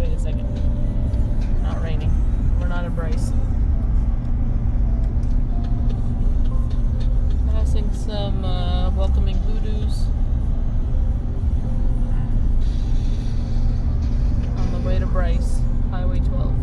Wait a second. Not raining. We're not in Bryce. Passing some welcoming hoodoos on the way to Bryce, Highway 12.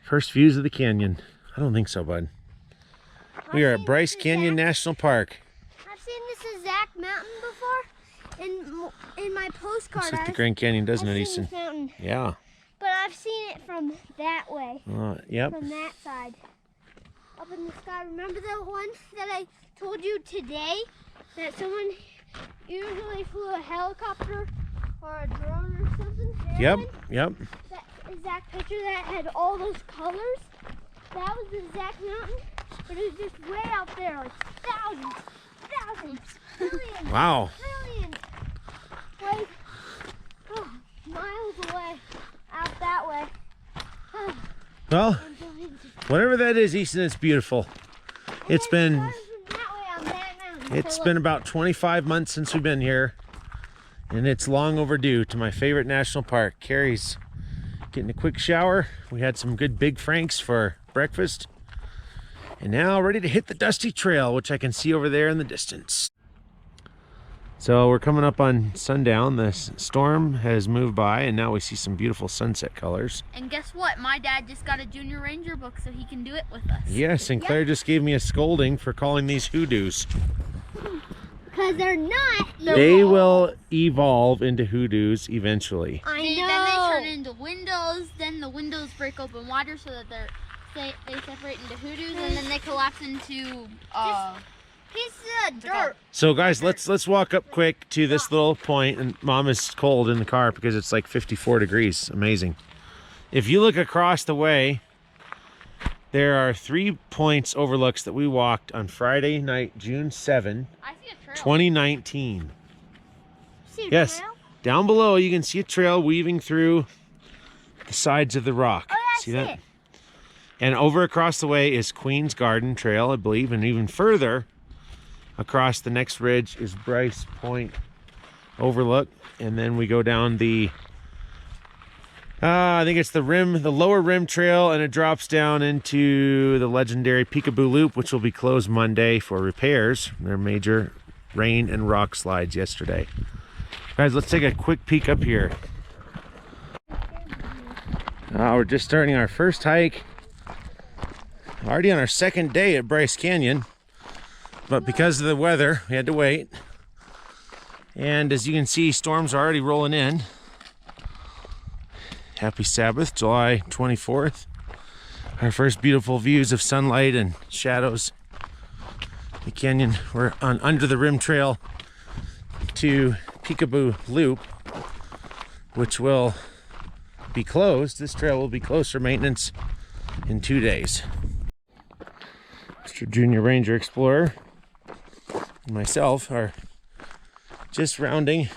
First views of the canyon. I don't think so, bud. We are at Bryce Canyon National Park. I've seen this exact mountain before in my postcard. Looks like the Grand Canyon, doesn't it, Easton? Yeah. But I've seen it from that way. Yep. From that side. Up in the sky. Remember the one that I told you today? That someone usually flew a helicopter or a drone or something? Yep, yep. That exact picture that had all those colors? That was the exact mountain, but it was just way out there, like thousands, millions, Wow. trillions, like miles away, out that way. Well, whatever that is, Easton, it's beautiful. It's been about 25 months since we've been here, and it's long overdue to my favorite national park. Carrie's getting a quick shower. We had some good Big Franks for breakfast, and now ready to hit the dusty trail, which I can see over there in the distance. So we're coming up on sundown. The storm has moved by, and now we see some beautiful sunset colors. And guess what? My dad just got a Junior Ranger book so he can do it with us. Yes, and Claire just gave me a scolding for calling these hoodoos. Because they're not. They will evolve into hoodoos eventually. I know. Then they turn into windows. Then the windows break open wider so that they separate into hoodoos, and then they collapse into pieces of dirt. So guys, let's walk up quick to this little point, and Mom is cold in the car because it's like 54 degrees. Amazing. If you look across the way, there are 3 points overlooks that we walked on Friday night, June 7, 2019. See a Yes, trail? down below you can see a trail weaving through the sides of the rock. Oh, yeah, see that? And over across the way is Queen's Garden Trail, I believe, and even further across the next ridge is Bryce Point Overlook, and then we go down the I think it's the lower rim trail, and it drops down into the legendary Peekaboo Loop, which will be closed Monday for repairs. There were major rain and rock slides yesterday. Guys, let's take a quick peek up here. We're just starting our first hike. Already on our second day at Bryce Canyon, but because of the weather, we had to wait. And as you can see, storms are already rolling in. Happy Sabbath, July 24th. Our first beautiful views of sunlight and shadows. The canyon, we're on under the rim trail to Peekaboo Loop, which will be closed. This trail will be closed for maintenance in 2 days. Mr. Junior Ranger Explorer and myself are just rounding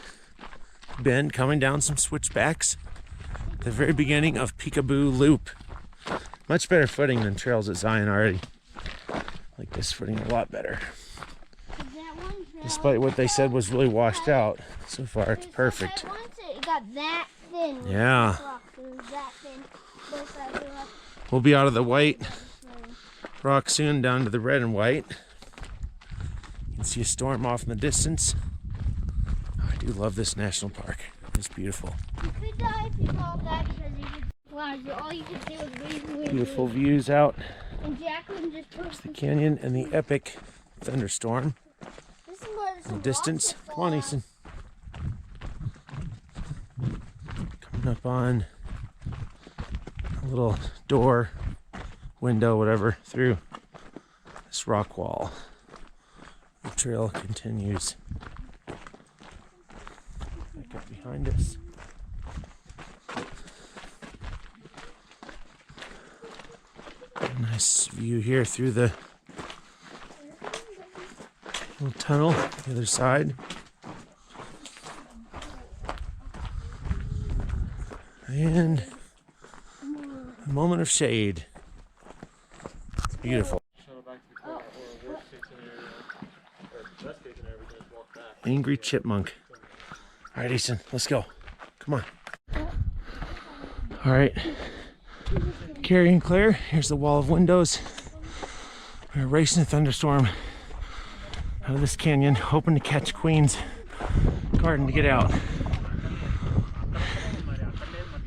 bend, coming down some switchbacks. The very beginning of Peekaboo Loop. Much better footing than trails at Zion already. Like this footing a lot better. Despite what they said was really washed out, so far it's perfect. It got that thin. Yeah. That thin. We'll be out of the white rock soon, down to the red and white. You can see a storm off in the distance. Oh, I do love this national park. It's beautiful. You could die if you called that because all you could see was waving. Beautiful views out. And Jacqueline just There's the canyon and the epic thunderstorm This is where in some the distance. rocks Come on, fall Easton. Coming up on a little door, window, whatever, through this rock wall. The trail continues back up behind us. A nice view here through the little tunnel, the other side. And a moment of shade. It's beautiful. Angry chipmunk. All right, Easton, let's go. Come on. All right. Carrie and Claire, here's the wall of windows. We're racing a thunderstorm out of this canyon, hoping to catch Queen's Garden to get out.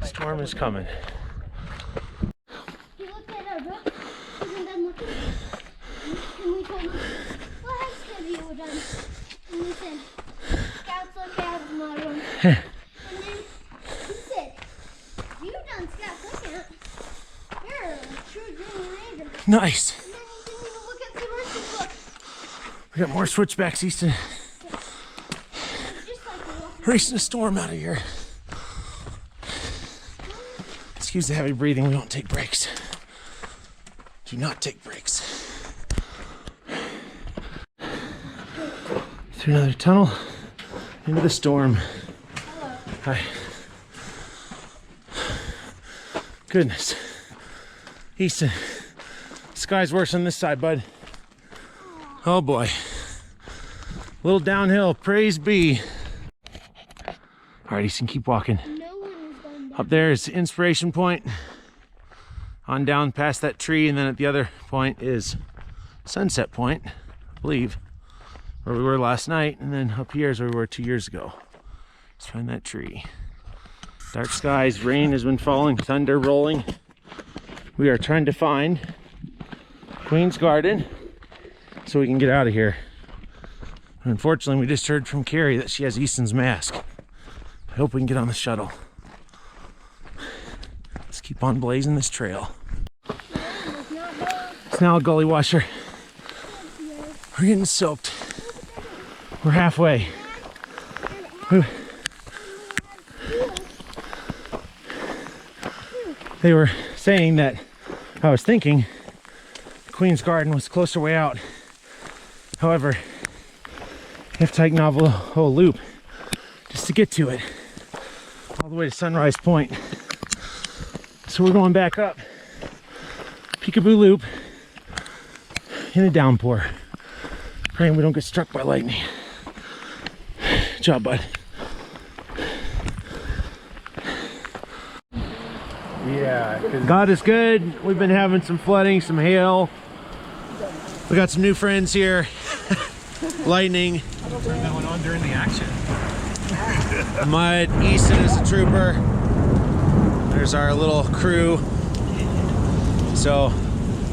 Storm is coming. He looked at our book, wasn't done looking, and we told him, what has you were done? And he said, Scouts look out of my room. And then he said, you done Scouts look out. You're a true junior ranger. Nice. And then he didn't even look at the rest of the book. We got more switchbacks, Easton. It's just like the walk. Racing a storm out of here. Excuse the heavy breathing, we don't take breaks. Do not take breaks. Through another tunnel, into the storm. Hello. Hi. Goodness. Easton, sky's worse on this side, bud. Oh boy. A little downhill, praise be. All right, Easton, keep walking. No one has gone back. Up there is Inspiration Point. On down past that tree, and then at the other point is Sunset Point, I believe, where we were last night, and then up here is where we were 2 years ago. Let's find that tree. Dark skies, rain has been falling, thunder rolling. We are trying to find Queen's Garden so we can get out of here. Unfortunately, we just heard from Carrie that she has Easton's mask. I hope we can get on the shuttle. Let's keep on blazing this trail. It's now a gully washer. We're getting soaked. We're halfway. They were saying that, I was thinking Queen's Garden was closer way out. However, you have to take Navajo Loop just to get to it, all the way to Sunrise Point. So we're going back up Peekaboo Loop in a downpour, praying we don't get struck by lightning. Good job, bud. Yeah, God is good. We've been having some flooding, some hail. We got some new friends here. Lightning. that went on during the action. Mud. Easton is a trooper. There's our little crew. So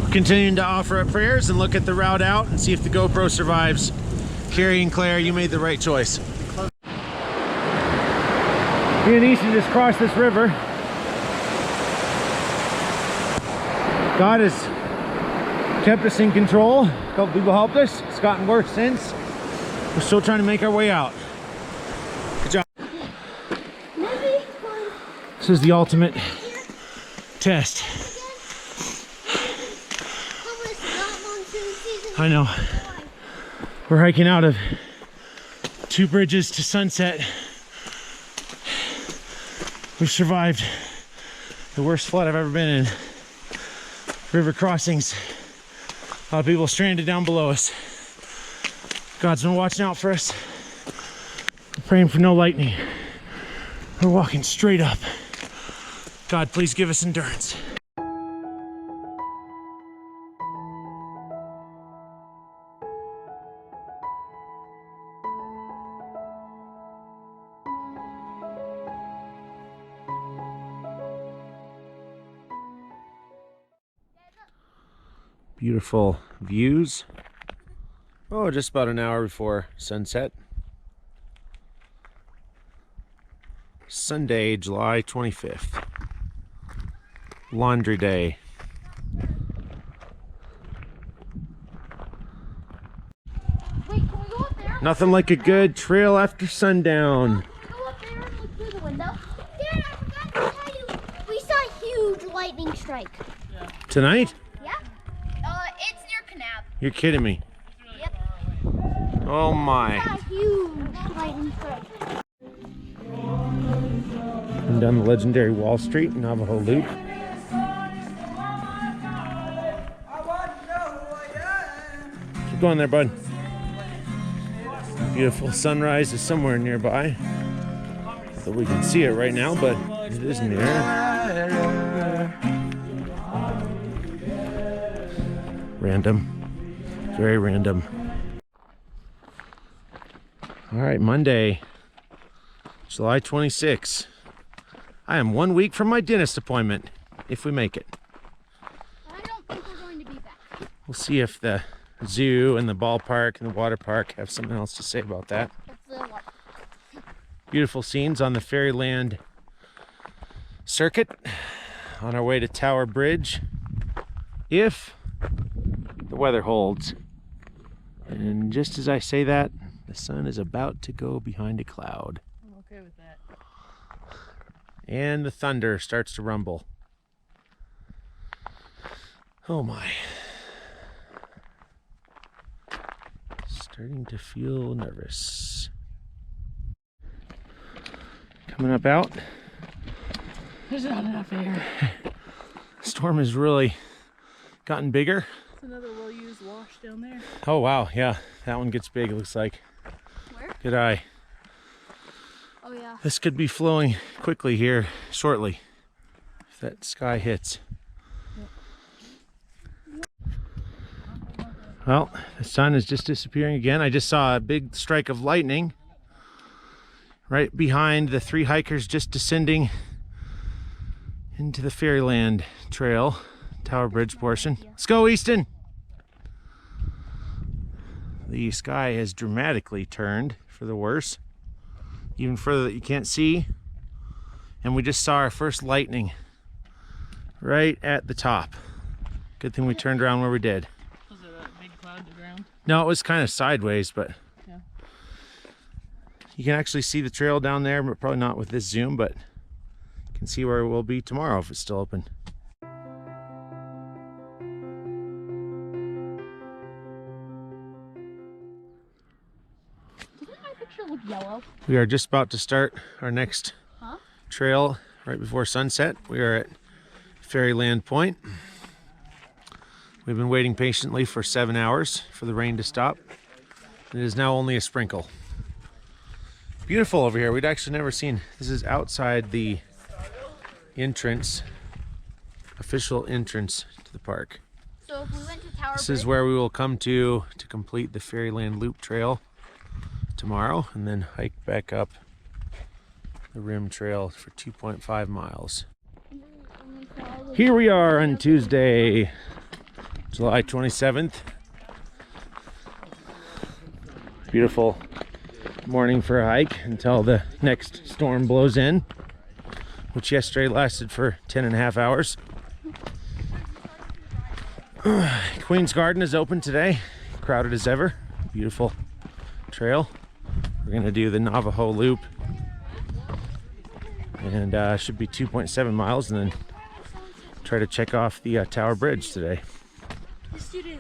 we're continuing to offer up prayers and look at the route out and see if the GoPro survives. Carrie and Claire, you made the right choice. Me and Easton just crossed this river. God has kept us in control. A couple people helped us. It's gotten worse since. We're still trying to make our way out. Good job. This is the ultimate test. I know. We're hiking out of 2 bridges to Sunset. We've survived the worst flood I've ever been in. River crossings. A lot of people stranded down below us. God's been watching out for us. We're praying for no lightning. We're walking straight up. God, please give us endurance. Beautiful views Oh, just about an hour before sunset. Sunday, July 25th. Laundry day. Wait, can we go up there? Nothing like a good trail after sundown. Can we go up there and look through the window? Dad, I forgot to tell you, we saw a huge lightning strike. Tonight? Yeah? It's near Canab. You're kidding me. Yep. Oh my. A huge lightning strike. And down the legendary Wall Street, Navajo Loop. Keep going there, bud. Beautiful sunrise is somewhere nearby. So we can see it right now, but it is near. Random. Very random. All right, Monday, July 26th. I am 1 week from my dentist appointment, if we make it. I don't think we're going to be back. We'll see if the zoo and the ballpark and the water park have something else to say about that. That's the one. Beautiful scenes on the Fairyland circuit on our way to Tower Bridge, if the weather holds. And just as I say that, the sun is about to go behind a cloud. I'm okay with that. And the thunder starts to rumble. Oh my. Starting to feel nervous. Coming up out. There's not enough air. Storm has really gotten bigger. It's another well-used wash down there. Oh wow, yeah. That one gets big, it looks like. Where? Good eye. Oh, yeah. This could be flowing quickly here shortly if that sky hits. Well, the sun is just disappearing again. I just saw a big strike of lightning right behind the three hikers just descending into the Fairyland Trail, Tower Bridge portion. Let's go, Easton! The sky has dramatically turned for the worse. Even further that you can't see. And we just saw our first lightning right at the top. Good thing we turned around where we did. Was it a big cloud to ground? No, it was kind of sideways, but Yeah. you can actually see the trail down there, but probably not with this zoom, but you can see where we'll be tomorrow if it's still open. Doesn't my picture look yellow? We are just about to start our next Huh? trail right before sunset. We are at Fairyland Point. We've been waiting patiently for 7 hours for the rain to stop. It is now only a sprinkle. Beautiful over here. We'd actually never seen. This is outside the entrance, official entrance to the park. So if we went to Tower This Bridge, is where we will come to complete the Fairyland Loop Trail tomorrow, and then hike back up the Rim Trail for 2.5 miles. Here we are on Tuesday, July 27th. Beautiful morning for a hike until the next storm blows in, which yesterday lasted for 10.5 hours. Queen's Garden is open today, crowded as ever. Beautiful trail. We're gonna do the Navajo Loop, and should be 2.7 miles, and then try to check off the Tower Bridge today. yes, you do.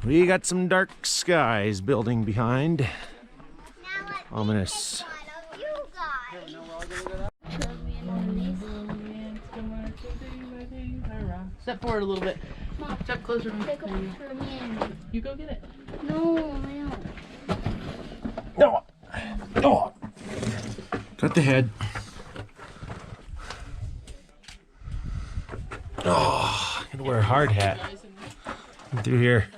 We got some dark skies building behind. Now let's Ominous. one of you guys. Step forward a little bit. Mom, Step closer. take a There you picture of me and you. go. You go get it. No, I don't. No. No. Cut the head. Oh, I'm gonna wear a hard hat through here.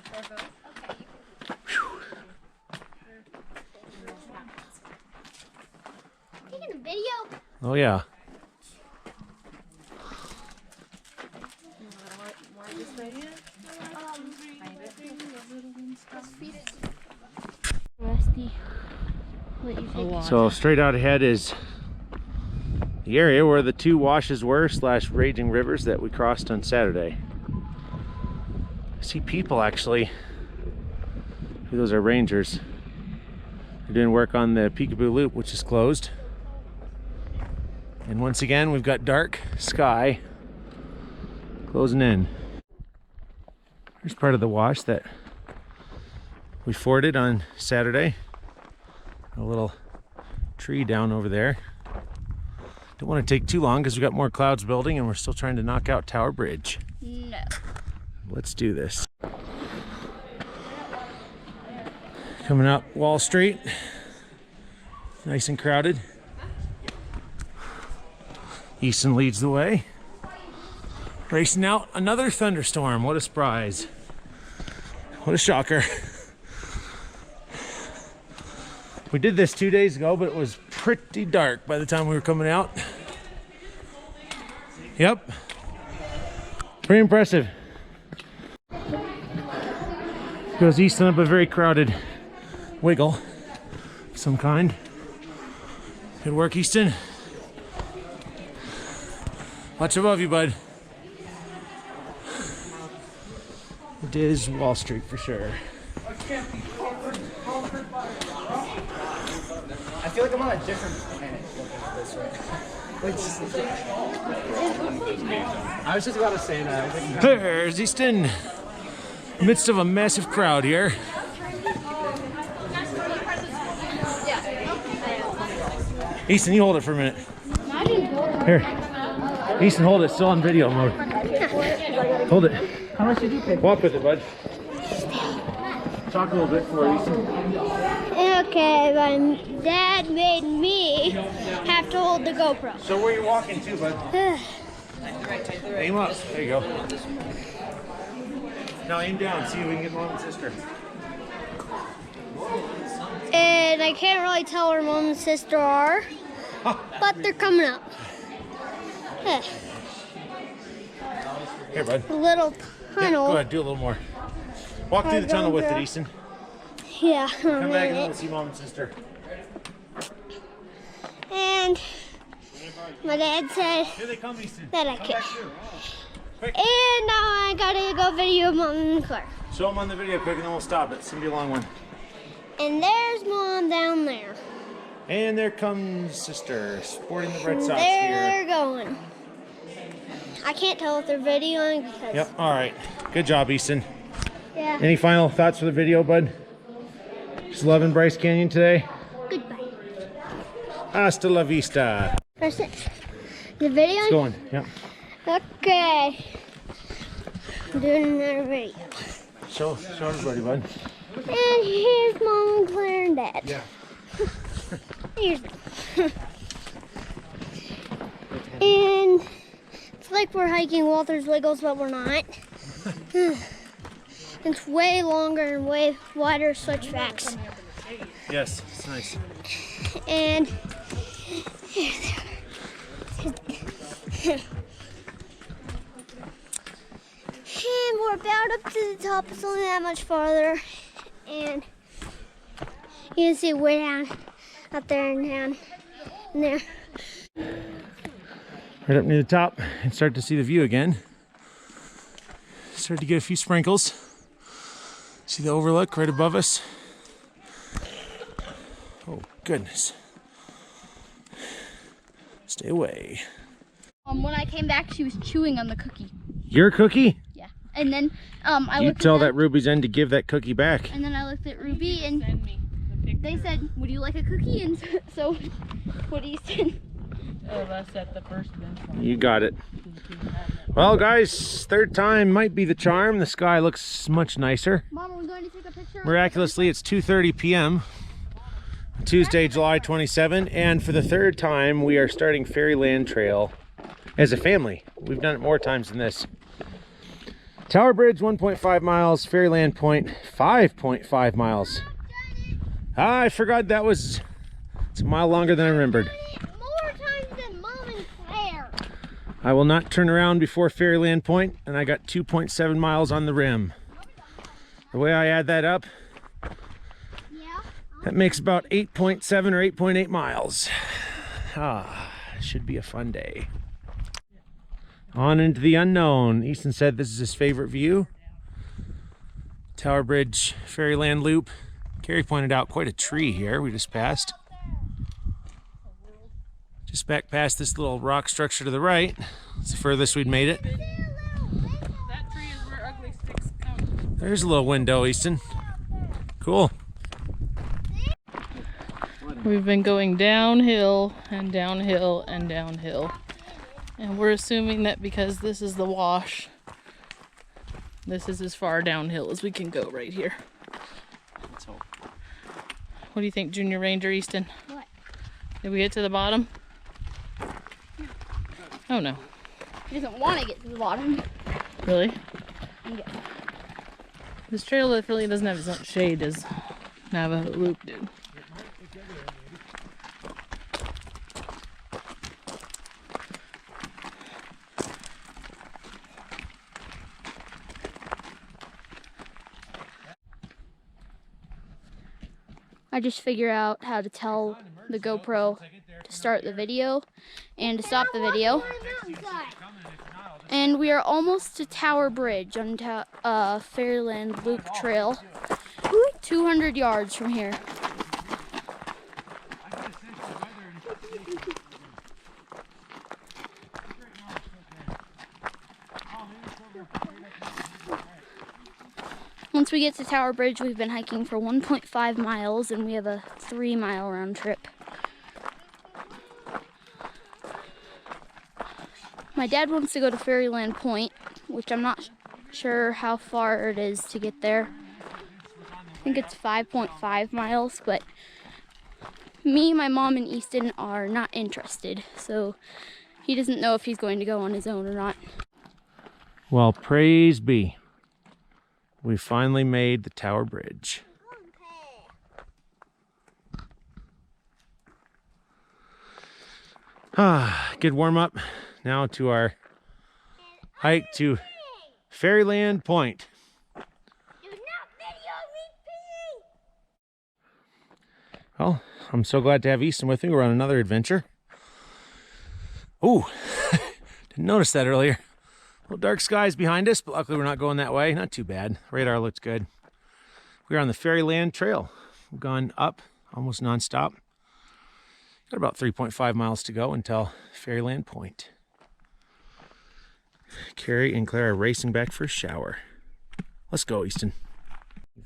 Taking a video. Oh yeah. Let's feed it. What you A think? lot. So straight out ahead is the area where the two washes were / raging rivers that we crossed on Saturday. I see people actually. Those are rangers. They're doing work on the Peekaboo Loop, which is closed. And once again, we've got dark sky closing in. Here's part of the wash that we forded on Saturday. A little tree down over there. Don't want to take too long because we've got more clouds building and we're still trying to knock out Tower Bridge. No. Let's do this. Coming up Wall Street. Nice and crowded. Easton leads the way. Racing out another thunderstorm. What a surprise. What a shocker. We did this 2 days ago, but it was pretty dark by the time we were coming out. Yep. Pretty impressive. Goes Easton up a very crowded wiggle of some kind. Good work, Easton. Watch above you, bud. It is Wall Street for sure. I feel like I'm on a different planet looking at this right now. I was just about to say that. There's Easton. Midst of a massive crowd here. Easton, you hold it for a minute. Here. Easton, hold it. It's still on video mode. Hold it. How much did you pay? Walk with it, bud. Talk a little bit for Easton. Okay, my dad made me have to hold the GoPro. So where are you walking to, bud? Aim up. There you go. Now aim down. See if we can get mom and sister. And I can't really tell where mom and sister are, but they're coming up. Here, bud. A little Yeah, tunnel. go ahead. Do a little more. Walk through the tunnel with it, Easton. Yeah. Come back and we'll see mom and sister. And my dad said Here they come, Easton. that I can. Quick. And now I gotta go video mom and Claire. Show them on the video quick and then we'll stop it. It's gonna be a long one. And there's mom down there. And there comes sister, sporting the Red And Sox there here. they're going. I can't tell if they're videoing because. Yep, all right. Good job, Easton. Yeah. Any final thoughts for the video, bud? Just loving Bryce Canyon today? Goodbye. Hasta la vista. Press it. The video. It's going, yep. Okay. I'm doing another video. Show everybody, bud. And here's mom and Claire and dad. Yeah. Here's them. And it's like we're hiking Walter's Wiggles, but we're not. It's way longer and way wider switchbacks. Yes, it's nice. And and we're about up to the top. It's only that much farther. And you can see way down up there and down and there. Right up near the top and start to see the view again. Start to get a few sprinkles. See the overlook right above us? Oh, goodness. Stay away. When I came back, she was chewing on the cookie. Your cookie? Yeah. And then I You looked tell at that them, Ruby's end to give that cookie back. and then I looked at Ruby, and Send me the picture. they said, "Would you like a cookie?" And so, what do you say? Of us at the first bench. You got it. Well, guys, third time might be the charm. The sky looks much nicer. Mom, we're going to take a picture. Miraculously, it's 2:30 p.m. Tuesday, July 27, and for the third time, we are starting Fairyland Trail as a family. We've done it more times than this. Tower Bridge, 1.5 miles. Fairyland Point, 5.5 miles. I forgot that was... It's a mile longer than I remembered. More times than mom and Claire. I will not turn around before Fairyland Point, and I got 2.7 miles on the rim. The way I add that up, Yeah. That makes about 8.7 or 8.8 miles. Should be a fun day. On into the unknown. Easton said this is his favorite view. Tower Bridge, Fairyland Loop. Carrie pointed out quite a tree here we just passed. Just back past this little rock structure to the right. It's the furthest we'd made it. That tree is where ugly sticks come. There's a little window, Easton. Cool. We've been going downhill and downhill and downhill. And we're assuming that because this is the wash, this is as far downhill as we can go right here. Let's hope. What do you think, Junior Ranger Easton? What? Did we get to the bottom? Oh no. He doesn't want to get to the bottom. Really? Yeah. This trail really doesn't have as much shade as Navajo Loop did. I just figure out how to tell the GoPro to start the video and to stop the video. And we are almost to Tower Bridge on Fairyland Loop Trail. 200 yards from here. Once we get to Tower Bridge, we've been hiking for 1.5 miles and we have a 3-mile round trip. My dad wants to go to Fairyland Point, which I'm not sure how far it is to get there. I think it's 5.5 miles, but me, my mom, and Easton are not interested, so he doesn't know if he's going to go on his own or not. Well, praise be. We finally made the Tower Bridge. Good warm up. Now to our hike to Fairyland Point. Well, I'm so glad to have Easton with me. We're on another adventure. Ooh, didn't notice that earlier. Little dark skies behind us, but luckily we're not going that way. Not too bad. Radar looks good. We're on the Fairyland Trail. We've gone up almost nonstop. Got about 3.5 miles to go until Fairyland Point. Carrie and Claire are racing back for a shower. Let's go, Easton.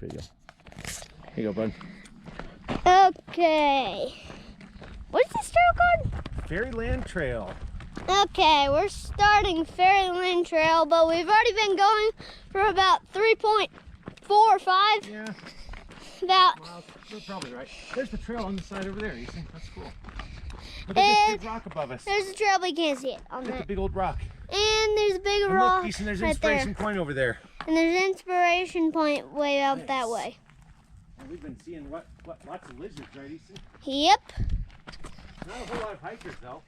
Video. Here you go, bud. Okay. What's this trail called? Fairyland Trail. Okay, we're starting Fairyland Trail, but we've already been going for about 3.4 or 5. Yeah. About. Well, you're probably right. There's the trail on the side over there, Easton. That's cool. Look at this big rock above us. There's a trail, but you can't see it on Look at the that. big old rock. And there's a big And rock look, Easton, there's right Inspiration there. Point over there. And there's Inspiration Point way out that way. And we've been seeing what lots of lizards, right, Easton? Yep. Not a whole lot of hikers, though.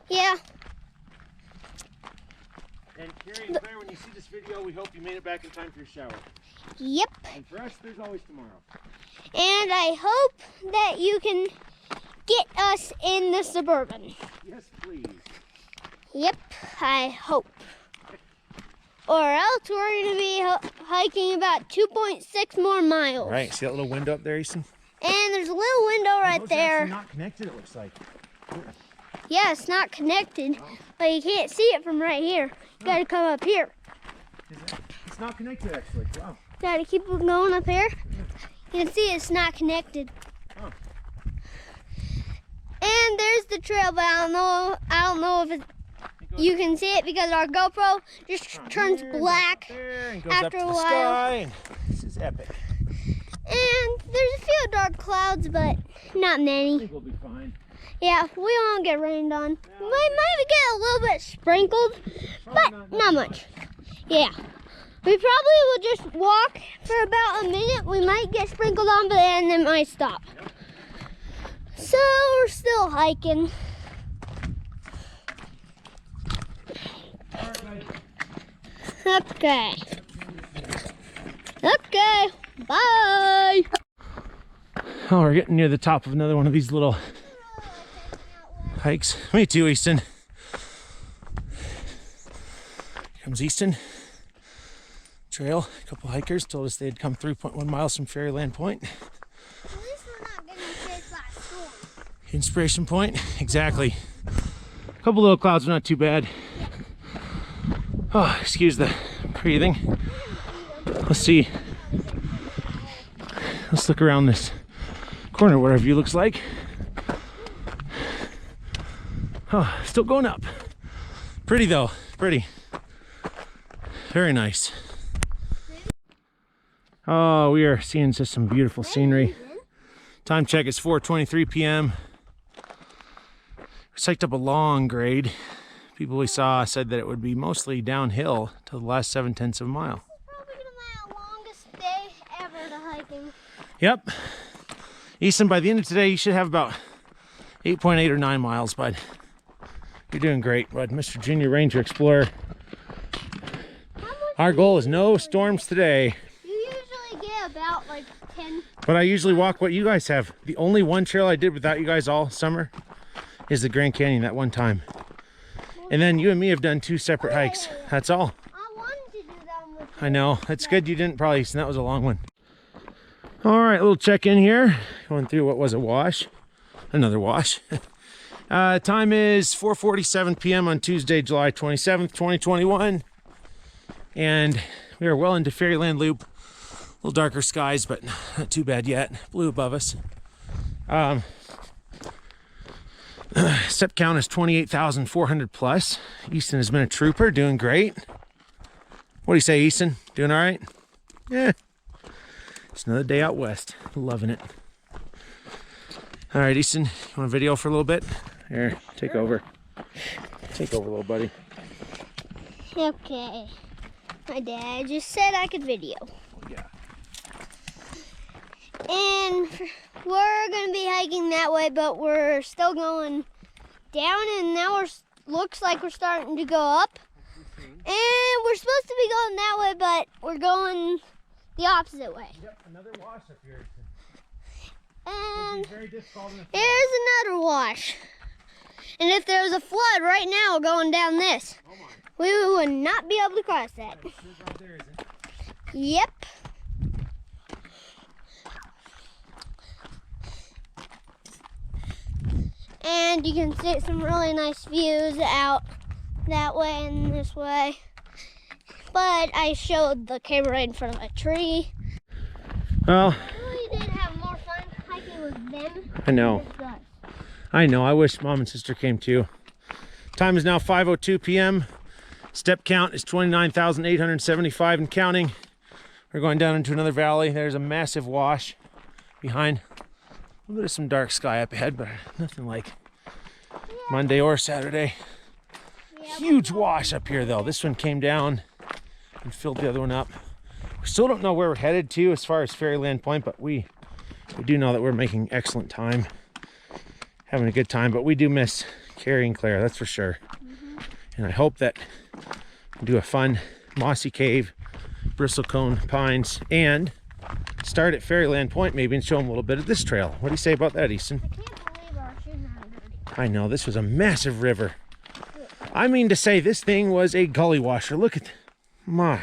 Yeah. And Carrie and Claire, when you see this video, we hope you made it back in time for your shower. Yep. And for us, there's always tomorrow. And I hope that you can get us in the Suburban. Yes, please. Yep, I hope. Or else we're going to be hiking about 2.6 more miles. Right, see that little window up there, Easton? And there's a little window right Those are there. actually not connected, it looks like. Yeah, it's not connected, but you can't see it from right here. You gotta come up here. Is it? It's not connected, actually. Wow. Gotta keep going up here. You can see it's not connected. Oh. And there's the trail, but I don't know if it's, you can see it because our GoPro just turns black And goes after up to a the while. sky. And this is epic. And there's a few dark clouds, but not I many. think we'll be fine. Yeah, we won't get rained on. We might get a little bit sprinkled, but not much. Yeah. We probably will just walk for about a minute. We might get sprinkled on, but then it might stop. So we're still hiking. Okay. Okay. Bye. Oh, we're getting near the top of another one of these little hikes. Me too, Easton. Here comes Easton. Trail. A couple hikers told us they had come 3.1 miles from Fairyland Point. At least we're not getting chased by a storm. Inspiration Point. Exactly. A couple little clouds are not too bad. Oh, excuse the breathing. Let's see. Let's look around this corner what our view looks like. Oh, still going up. Pretty though, pretty. Very nice. Oh, we are seeing just some beautiful scenery. Time check is 4:23 p.m. We hiked up a long grade. People we saw said that it would be mostly downhill to the last 7/10 of a mile. Probably gonna be our longest day ever to hiking. Yep. Easton, by the end of today, you should have about 8.8 or 9 miles, bud. You're doing great, bud. Mr. Junior Ranger Explorer. Our goal is no storms today. You usually get about like 10. But I usually walk what you guys have. The only one trail I did without you guys all summer is the Grand Canyon that one time. And then you and me have done 2 separate hikes. That's all. I wanted to do that one with I know. It's good you didn't probably, and that was a long one. All right, little check-in here. Going through what was a wash. Another wash. Time is 4:47 p.m. on Tuesday, July 27th, 2021. And we are well into Fairyland Loop. A little darker skies, but not too bad yet. Blue above us. Step count is 28,400 plus. Easton has been a trooper, doing great. What do you say, Easton? Doing all right? Yeah. It's another day out west. Loving it. All right, Easton, you want a video for a little bit? Here, take over. Take over, little buddy. Okay. My dad just said I could video. Yeah. And we're going to be hiking that way, but we're still going down, and now looks like we're starting to go up. And we're supposed to be going that way, but we're going the opposite way. Yep, another wash up here. And Very difficult in the here's another wash. And if there was a flood right now going down this, we would not be able to cross that. right there, isn't it? Yep. And you can see some really nice views out that way and this way. But I showed the camera in front of a tree. Well, I really did have more fun hiking with them. I know. than with us. I know. I wish Mom and Sister came too. Time is now 5:02 p.m. Step count is 29,875 and counting. We're going down into another valley. There's a massive wash behind. A little bit of some dark sky up ahead, but nothing like Monday or Saturday. Yeah, Huge wash up here though. This one came down and filled the other one up. We still don't know where we're headed to as far as Fairyland Point, but we do know that we're making excellent time, having a good time, but we do miss Carrie and Claire, that's for sure. And I hope that we'll do a fun mossy cave, bristlecone pines, and start at Fairyland Point maybe and show them a little bit of this trail. What do you say about that, Easton? I can't believe our shoes are dirty. I know, this was a massive river. I mean to say, this thing was a gully washer. Look at my.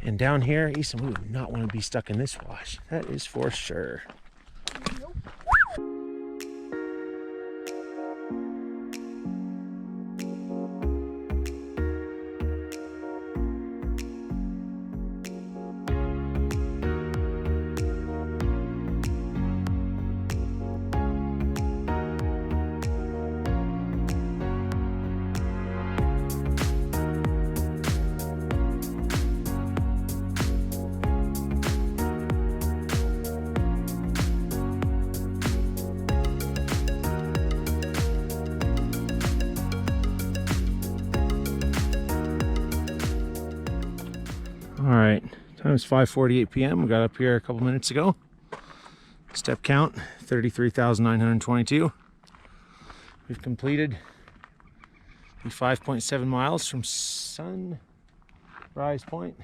And down here, Easton, we would not want to be stuck in this wash. That is for sure. Nope. All right, time is 5:48 p.m. We got up here a couple minutes ago. Step count, 33,922. We've completed the 5.7 miles from Sunrise Point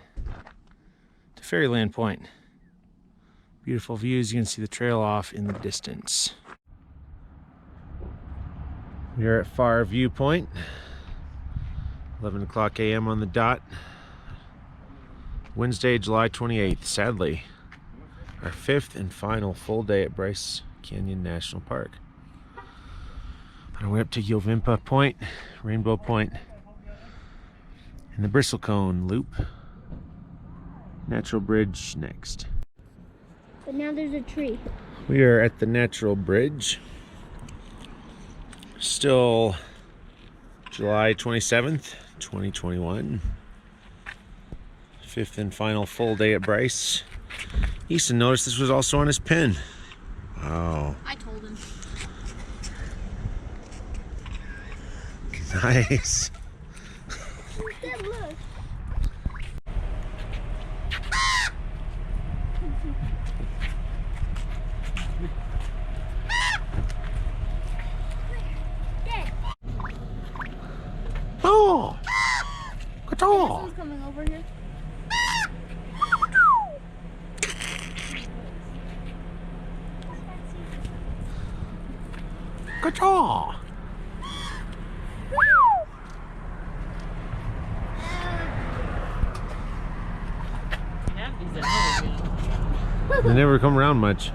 to Fairyland Point. Beautiful views. You can see the trail off in the distance. We are at Farview Point. 11 o'clock a.m. on the dot. Wednesday, July 28th. Sadly, our 5th and final full day at Bryce Canyon National Park. On our way up to Yovimpa Point, Rainbow Point, and the Bristlecone Loop. Natural Bridge next. But now there's a tree. We are at the Natural Bridge. Still July 27th, 2021. 5th and final full day at Bryce. Easton noticed this was also on his pin. Wow. I told him. Nice. Good look. Oh! Good job. Someone's coming over here. Good job. They never come around much.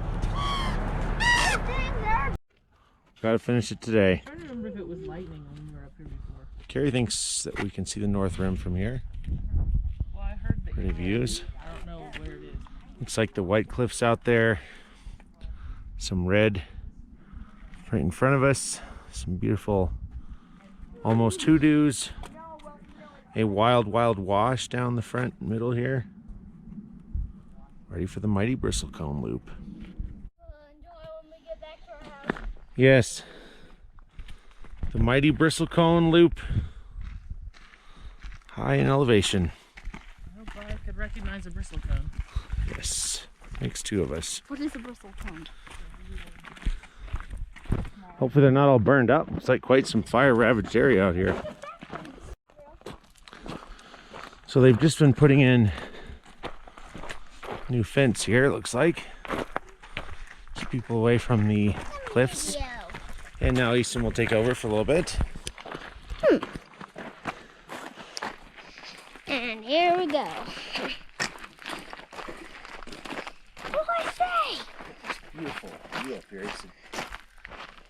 Gotta finish it today. I don't remember if it was lightning when we were up here before. Carrie thinks that we can see the north rim from here. Well, I heard that. Pretty views. I don't know where it is. Looks like the white cliffs out there. Some red right in front of us. Some beautiful almost hoodoos. A wild, wild wash down the front middle here. Ready for the mighty Bristlecone Loop. Yes. The mighty Bristlecone Loop. High in elevation. I hope I could recognize a bristlecone. Yes. Makes two of us. What is a bristlecone? Hopefully they're not all burned up. It's like quite some fire ravaged area out here. So they've just been putting in new fence here, it looks like. Keep people away from the cliffs. And now Easton will take over for a little bit. And here we go. What do I say? Beautiful view up here, Easton.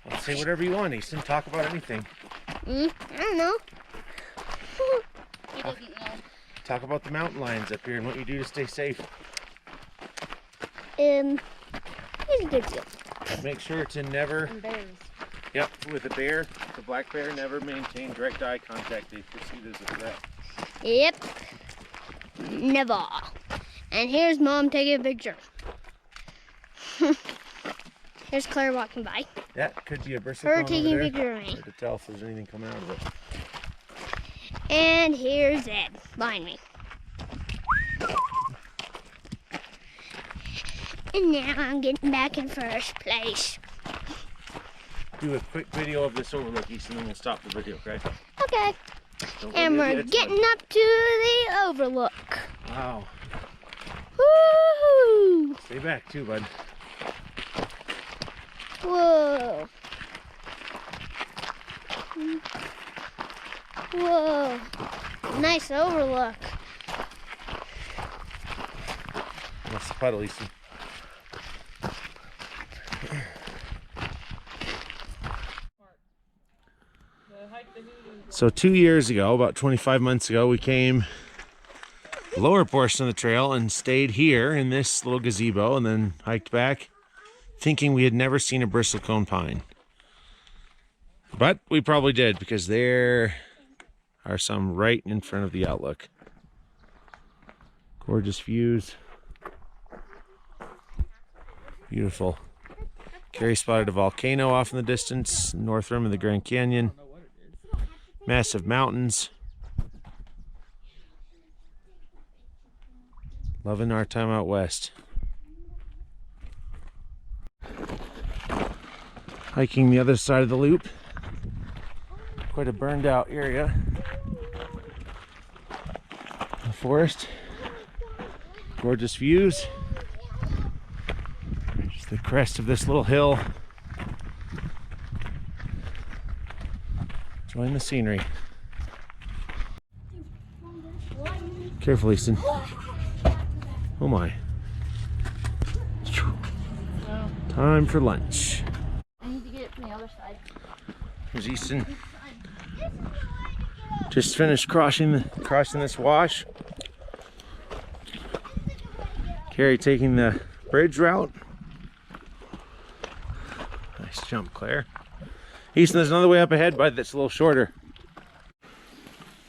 Well, say whatever you want, Easton. Talk about anything. I don't know. He doesn't know. Talk about the mountain lions up here and what you do to stay safe. He's a good deal. Make sure to never, And bears. yep, with a bear, the black bear, never maintain direct eye contact. They perceive as a threat. Yep. Never. And here's Mom taking a picture. Here's Claire walking by. That could be a bristlecone Her over taking a there. picture of me. Hard to tell if there's anything coming out of it. And here's Ed behind me. And now I'm getting back in first place. Do a quick video of this overlook, Easton, and we'll stop the video, okay? Okay. Don't And go near we're the edge, getting up to the overlook. bud. Wow. Woohoo! Stay back too, bud. Whoa. Whoa. Nice overlook. That's the puddle, Easton. So 2 years ago, about 25 months ago, we came the lower portion of the trail and stayed here in this little gazebo and then hiked back thinking we had never seen a bristlecone pine. But we probably did because there are some right in front of the outlook. Gorgeous views. Beautiful. Carrie spotted a volcano off in the distance, north rim of the Grand Canyon. Massive mountains. Loving our time out west. Hiking the other side of the loop. Quite a burned out area. The forest. Gorgeous views. the crest of this little hill. Enjoying the scenery. Careful, Easton. Oh my. Time for lunch. I need to get it from the other side. Here's Easton. Just finished crossing this wash. Carrie taking the bridge route. Nice jump, Claire. Easton, there's another way up ahead, but that's a little shorter.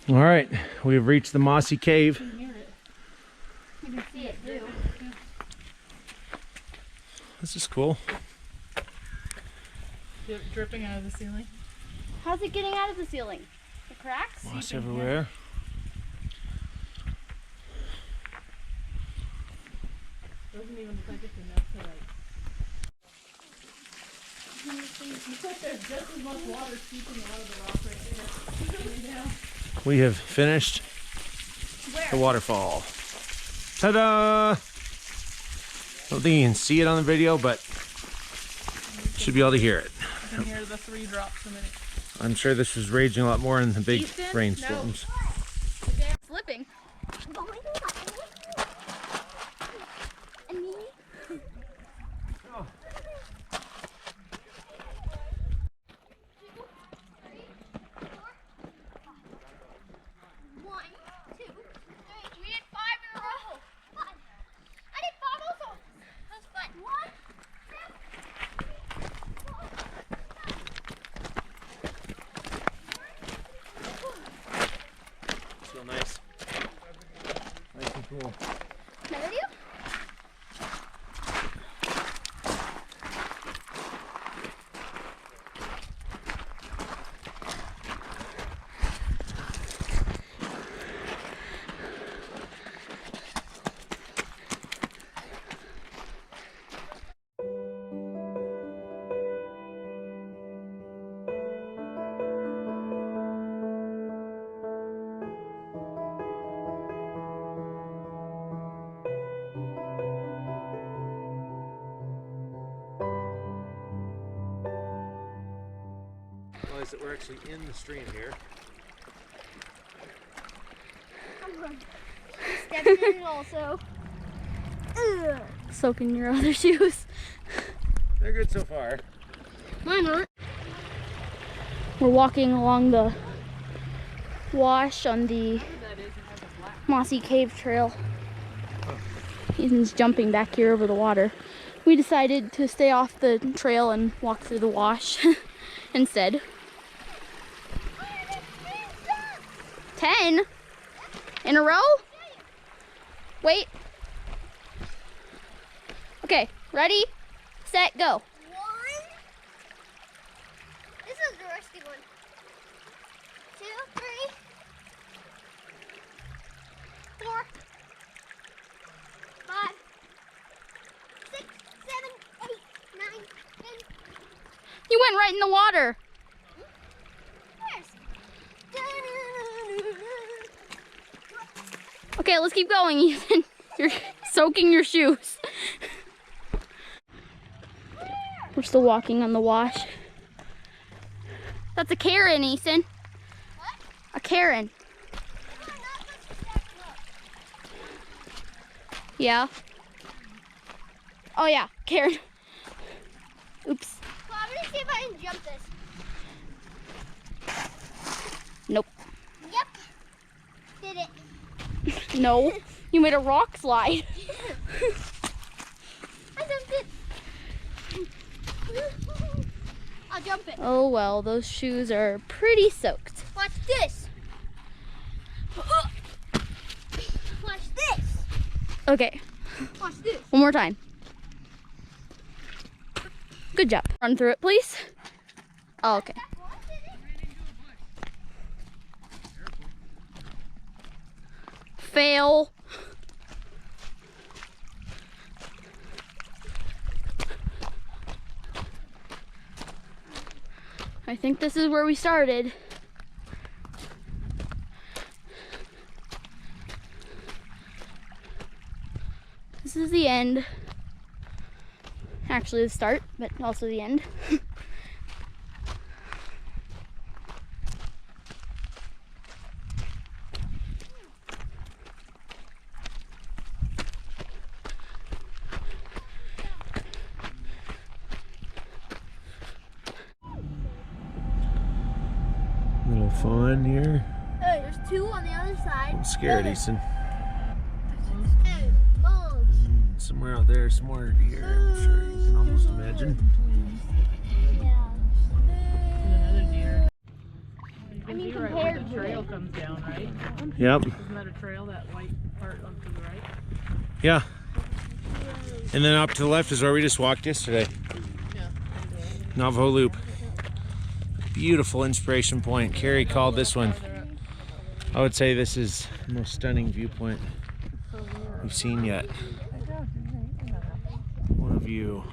All right, we've reached the mossy cave. You can see it too. This is cool. Dripping out of the ceiling. How's it getting out of the ceiling? The cracks? Moss everywhere. Doesn't even look like it's enough to like. There's just as much water seeping out of the rock right there. We have finished the waterfall. Ta-da! I don't think you can see it on the video, but should be able to hear it. I can hear the 3 drops a minute. I'm sure this was raging a lot more in the big Easton? rainstorms. Slipping. Feel nice. Nice and cool. Realize that we're actually in the stream here. Stepped in it also. Ugh. Soaking your other shoes. They're good so far. Mine aren't. We're walking along the wash on the mossy cave trail. Ethan's jumping back here over the water. We decided to stay off the trail and walk through the wash instead. 10 in a row? Wait. Okay, ready, set, go. 1. This is the rusty one. 2, 3, 4, 5, 6, 7, 8, 9, 10. You went right in the water. Where's? Okay, let's keep going, Ethan. You're soaking your shoes. We're still walking on the wash. That's a Karen, Ethan. What? A Karen. Yeah. Oh yeah, Karen. Oops. Well, I'm gonna see if I can jump this. Nope. Yep. Did it. No. You made a rock slide. I jumped it. I'll jump it. Oh well, those shoes are pretty soaked. Watch this. Watch this. Okay, Watch this. one more time. Good job. Run through it, please. Oh, okay. Fail. I think this is where we started. This is the end. Actually the start, but also the end. Little fawn here. Hey, there's two on the other side. I'm scared, Easton. Hey, Mom. Somewhere out there, some more deer, I'm sure you can almost imagine. Yeah. Another deer. I mean, You're right, compared where the to trail it. comes down, right? Yep. Isn't that a trail, that white part on to the right? Yeah. And then up to the left is where we just walked yesterday. Yeah. Navajo Loop. Beautiful inspiration point. Carrie called this one. I would say this is the most stunning viewpoint we've seen yet. What a view.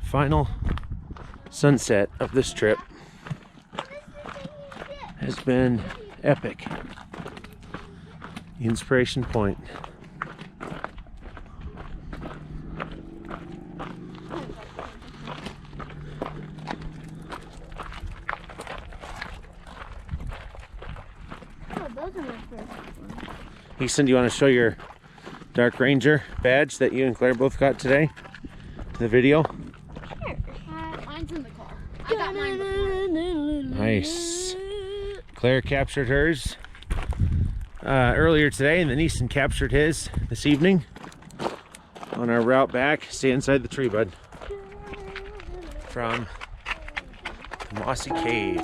Final sunset of this trip has been epic. Inspiration point. Oh, those are my first ones. Easton, do you want to show your Dark Ranger badge that you and Claire both got today to the video? Mine's in the car. I got mine before. Nice. Claire captured hers earlier today, and then Easton captured his this evening on our route back. Stay inside the tree, bud. From the Mossy Cave.